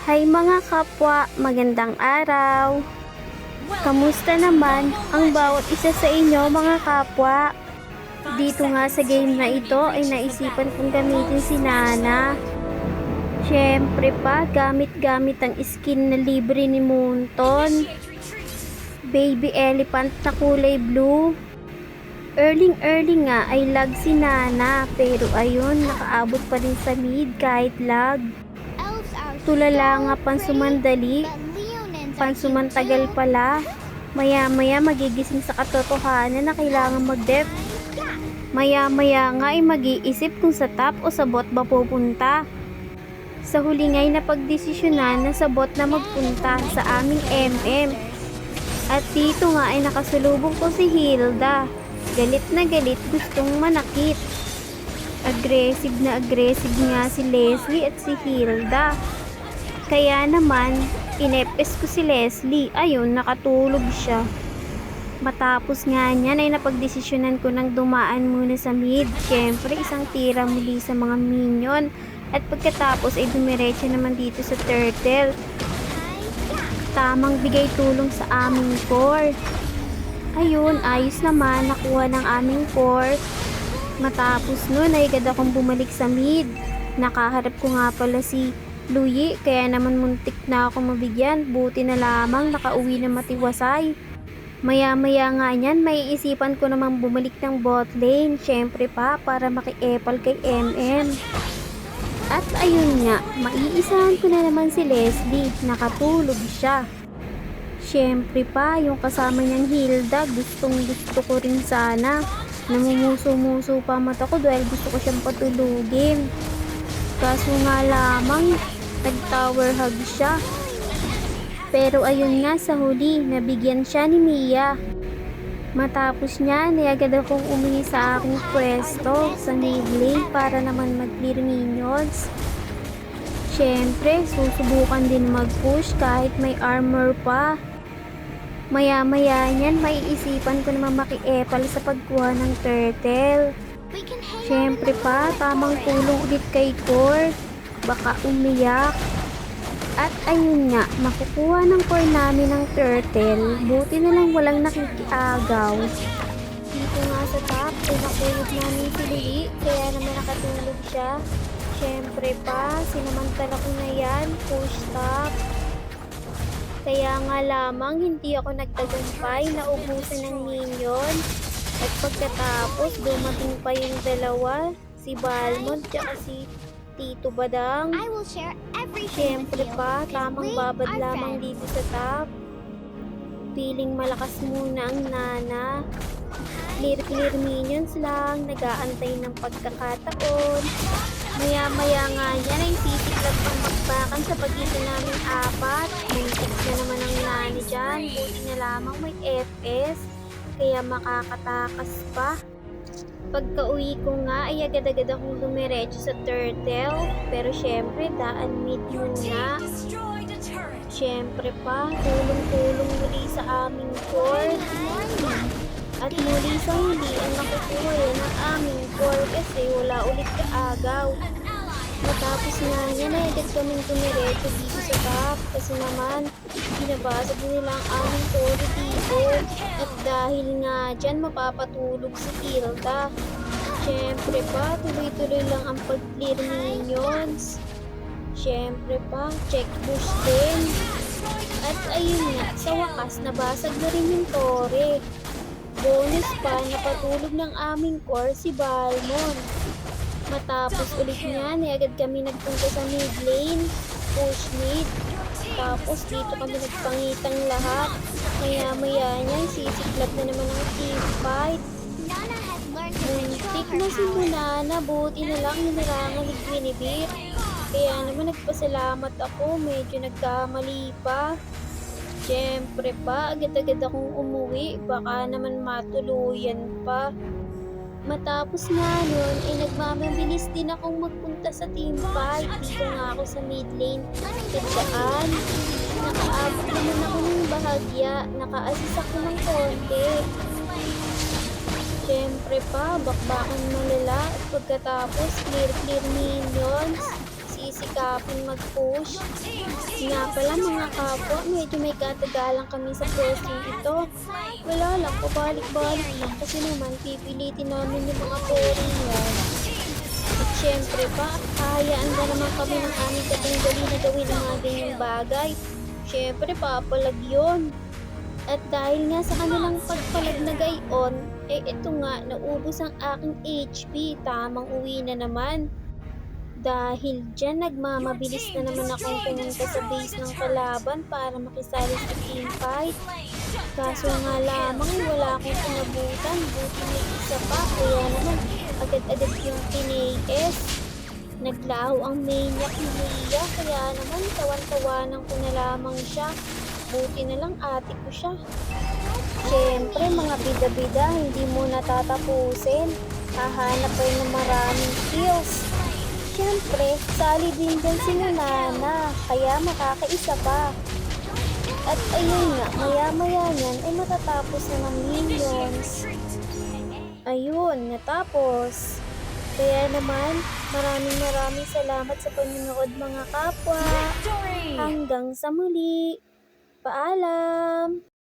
Hi mga kapwa, magandang araw. Kamusta naman ang bawat isa sa inyo mga kapwa? Dito nga sa game na ito ay naisipan kong gamitin si Nana. Siyempre pa, gamit-gamit ang skin na libre ni Moonton. Baby elephant na kulay blue. Early nga ay lag si Nana, pero ayun, nakaabot pa rin sa mid kahit lag. Tulala nga pansumandali, pansumantagal pala. Maya-maya magigising sa katotohanan na kailangan mag-def. Maya-maya nga ay mag-iisip kung sa top o sa bot ba pupunta. Sa huli nga'y napagdesisyonan na sa bot na magpunta sa aming MM. At dito nga ay nakasulubong ko si Hilda. Galit na galit, gustong manakit. Aggressive na aggressive nga si Leslie at si Hilda. Kaya naman, inepes ko si Leslie. Ayun, nakatulog siya. Matapos nga niyan ay napagdesisyonan ko nang dumaan muna sa mid. Siyempre, isang tira muli sa mga minion. At pagkatapos ay dumiretso naman dito sa turtle. Tamang bigay tulong sa aming core. Ayun, ayos naman, nakuha ng aming core. Matapos nun ay agad akong bumalik sa mid. Nakaharap ko nga pala si Luyi, kaya naman muntik na ako mabigyan. Buti na lamang nakauwi na matiwasay. Maya-maya nga niyan, may isipan ko namang bumalik ng bot lane. Syempre pa, para maki-epal kay MM. At ayun nga, maiisahan ko na naman si Leslie. Nakatulog siya. Syempre pa, yung kasama niyang Hilda, gustong gusto ko rin sana. Namumuso-muso pa mata ko dahil gusto ko siyang patulugin. Kaso nga lamang, nag-tower hug siya. Pero ayun nga, sa huli, nabigyan siya ni Mia. Matapos niya, agad akong umuwi sa aking pwesto sa mid lane para naman mag-clear minions. Siyempre, susubukan din mag-push kahit may armor pa. Maya-maya niyan, maiisipan ko naman maki-epal sa pagkuha ng turtle. Siyempre pa, tamang tulong ulit kay Core. Baka umiyak. At ayun nga, makukuha ng core namin ng turtle. Buti na lang walang nakikiagaw. Dito nga sa top, ay nakulog namin si Lili, kaya naman nakatulog siya. Siyempre pa, sinamantala ko na yan, push top. Kaya nga lamang, hindi ako nagtagumpay, naubusan ng minion. At pagkatapos, dumating pa yung dalawa, si Balmond at si Tito Badang. Siyempre pa, tamang babad lamang dito sa top. Piling malakas muna ang Nana. Clear minions lang, nag-aantay ng pagkakataon. Maya-maya nga yan ay sisiklab pang bakbakan sa pagitan namin apat. Muntik na naman ang Nani dyan. Buti na lamang may FS, kaya makakatakas pa. Pagka-uwi ko nga ay agad-agad akong dumiretso sa turtle. Pero syempre, daan mid muna. Syempre pa, tulong-tulong muli sa aming core. At muli sa huli ang nakukuha yan ng aming core kasi wala ulit kaagaw. Matapos nga yan ay agad kaming dumiretso dito sa top kasi naman binabasag nila ang aming core dito. At dahil nga dyan mapapatulog si Hilda. Siyempre pa, tuloy-tuloy lang ang pag-clear minions. Siyempre pa, check push din. At ayun nga, sa wakas nabasag na rin yung tore. Bonus pa, napatulog ng aming core si Balmond. Matapos ulit niyan, agad kami nagpunta sa mid lane, push mid. Tapos dito kami nagpangitang lahat. Maya-maya niyan, sisiklab na naman ang team fight. Muntik na si Nana, buti na lang hinarangan ni Guinevere. Kaya naman nagpasalamat ako, medyo nagkamali pa. Siyempre pa, agad-agad akong umuwi, baka naman matuluyan pa. Matapos nga nun, ay nagmamabilis din akong magpunta sa team fight. Dito nga ako sa mid lane. Tandaan, nakaabot naman ako ng bahagya, naka-assist ako ng konti. Siyempre pa, bakbakan malala at pagkatapos clear minions. sisikapin mag-push. Nga pala mga kapwa, medyo may katagalan kami sa posting ito. Wala lang, pabalik-balik lang kasi naman pipilitin namin yung mga Korean. At syempre pa, hahayaan ba naman kami ng aming katunggali na gawin ang mga ganyang bagay? Syempre papalag yun. At dahil nga sa kanilang pagpalag na gayon, ito nga, naubos ang aking HP, tamang uwi na naman. Dahil dyan, nagmamabilis na naman akong pumunta sa base ng kalaban para makisali sa team fight. Kaso nga lamang, wala akong inabutan, buti may isa pa, kaya naman agad-agad yung tinaas. Naglaho ang maniac ni Mia, kaya naman tawan-tawanan ko na lamang siya. Buti na lang ate ko siya. Siyempre mga bida-bida, hindi mo natatapusin. Hahanap pa ng maraming kills. Siyempre, sali din dyan si Nana, kaya makakaisa pa. At ayun nga, maya-maya niyan ay matatapos na ng minions. Ayun, natapos. Kaya naman, maraming salamat sa panonood mga kapwa. Hanggang sa muli. Paalam!